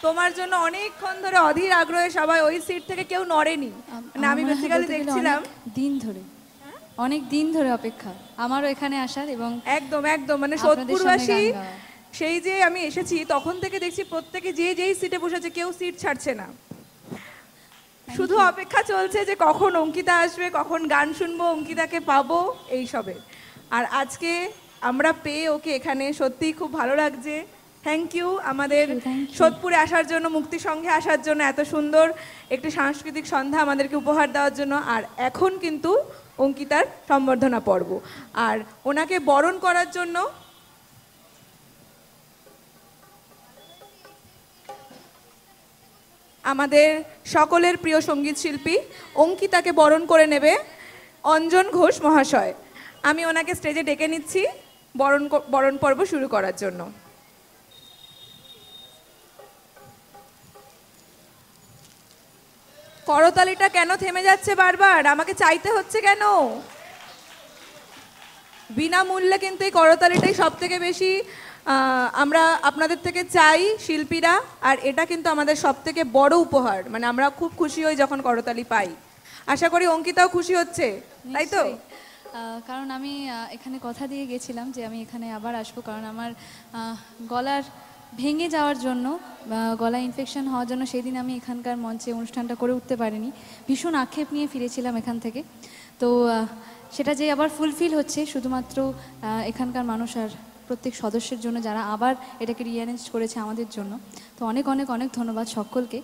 তোমার জন্য অনেকক্ষণ ধরে অধীর আগ্রহে সবাই ওই সিট থেকে কেউ নড়েনি, মানে আমি বেসিক্যালি দেখছিলাম অনেক দিন ধরে অপেক্ষা আমারও এখানে আসার, এবং একদম একদম মানে সোদপুরবাসী সেই যে আমি এসেছি তখন থেকে দেখছি প্রত্যেকে যে যেই সিটে বসেছে কেউ সিট ছাড়ছে না, শুধু অপেক্ষা চলছে যে কখন অঙ্কিতা আসবে, কখন গান শুনবো, অঙ্কিতাকে পাবো এইসবে। আর আজকে আমরা পেয়ে ওকে এখানে সত্যিই খুব ভালো লাগছে। থ্যাংক ইউ আমাদের সোদপুরে আসার জন্য, মুক্তি সংঘে আসার জন্য, এত সুন্দর একটি সাংস্কৃতিক সন্ধ্যা আমাদেরকে উপহার দেওয়ার জন্য। আর এখন কিন্তু অঙ্কিতার সম্বর্ধনা পর্ব, আর ওনাকে বরণ করার জন্য আমাদের সকলের প্রিয় সঙ্গীত শিল্পী অঙ্কিতাকে বরণ করে নেবে অঞ্জন ঘোষ মহাশয়। আমি ওনাকে স্টেজে ডেকে নিচ্ছি বরণ পর্ব শুরু করার জন্য। করতালিটা কেন থেমে যাচ্ছে বারবার? আমাকে চাইতে হচ্ছে কেন? বিনামূল্যে কিন্তু এই করতালিটাই সব থেকে বেশি আমরা আপনাদের থেকে চাই শিল্পীরা, আর এটা কিন্তু আমাদের সব থেকে বড় উপহার। মানে আমরা খুব খুশি হই যখন করতালি পাই। আশা করি অঙ্কিতাও খুশি হচ্ছে, তাই তো? কারণ আমি এখানে কথা দিয়ে গেছিলাম যে আমি এখানে আবার আসবো, কারণ আমার গলার ভেঙে যাওয়ার জন্য, গলা ইনফেকশন হওয়ার জন্য সেই দিন আমি এখানকার মঞ্চে অনুষ্ঠানটা করে উঠতে পারিনি। ভীষণ আক্ষেপ নিয়ে ফিরেছিলাম এখান থেকে। তো সেটা যে আবার ফুলফিল হচ্ছে শুধুমাত্র এখানকার মানুষ আর প্রত্যেক সদস্যের জন্য, যারা আবার এটাকে রিঅ্যারেঞ্জ করেছে আমাদের জন্য। তো অনেক অনেক অনেক ধন্যবাদ সকলকে,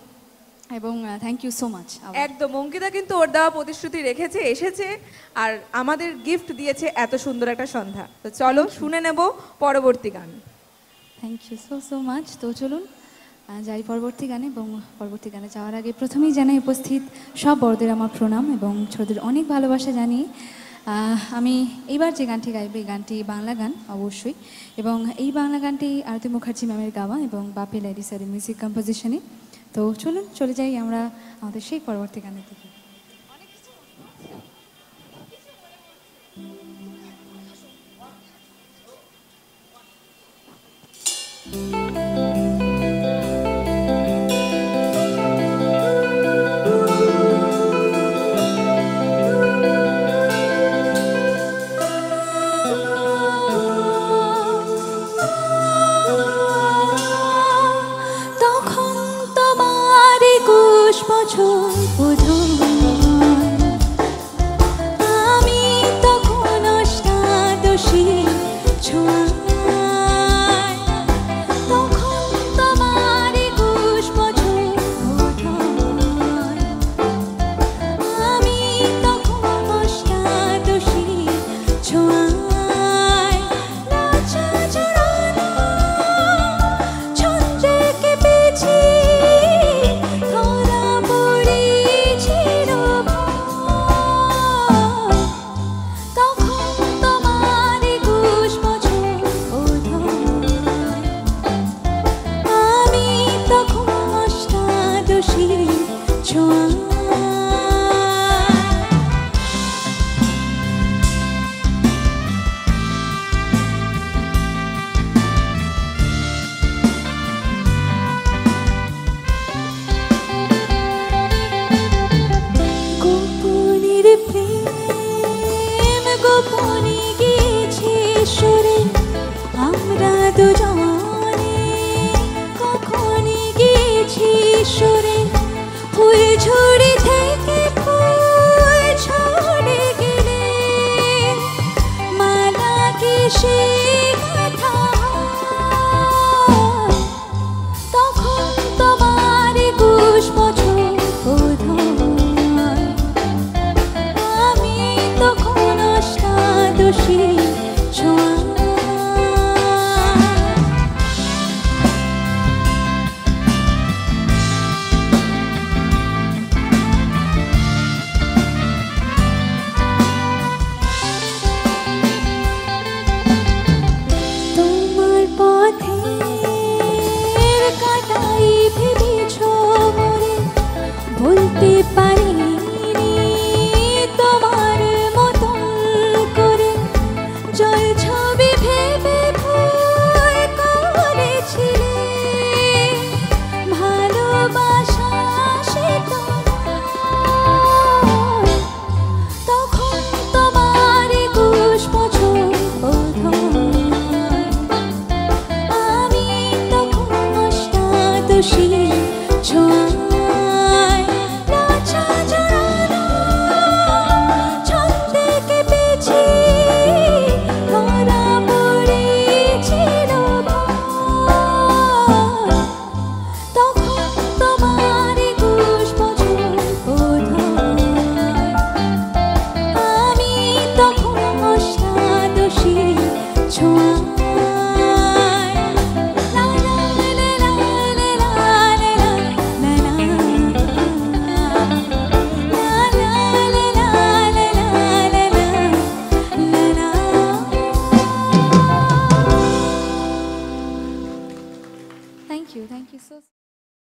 এবং থ্যাংক ইউ সো মাচ। একদম, অঙ্কিতা কিন্তু ওর দেওয়া প্রতিশ্রুতি রেখেছে, এসেছে আর আমাদের গিফট দিয়েছে এত সুন্দর একটা সন্ধ্যা। তো চলো শুনে নেব পরবর্তী গান। Thank you so much. তো চলুন যাই পরবর্তী গানে, এবং পরবর্তী গানে যাওয়ার আগে প্রথমেই জানাই উপস্থিত সব বড়দের আমার প্রণাম এবং ছোটদের অনেক ভালোবাসা জানিয়ে আমি এইবার যে গানটি গাইব, এই গানটি বাংলা গান অবশ্যই, এবং এই বাংলা গানটি আরতি মুখার্জি ম্যামের গাওয়া এবং বাপি লাইরি স্যারের মিউজিক কম্পোজিশনে। তো চলুন চলে যাই আমরা আমাদের সেই পরবর্তী গানের দিকে। খুশি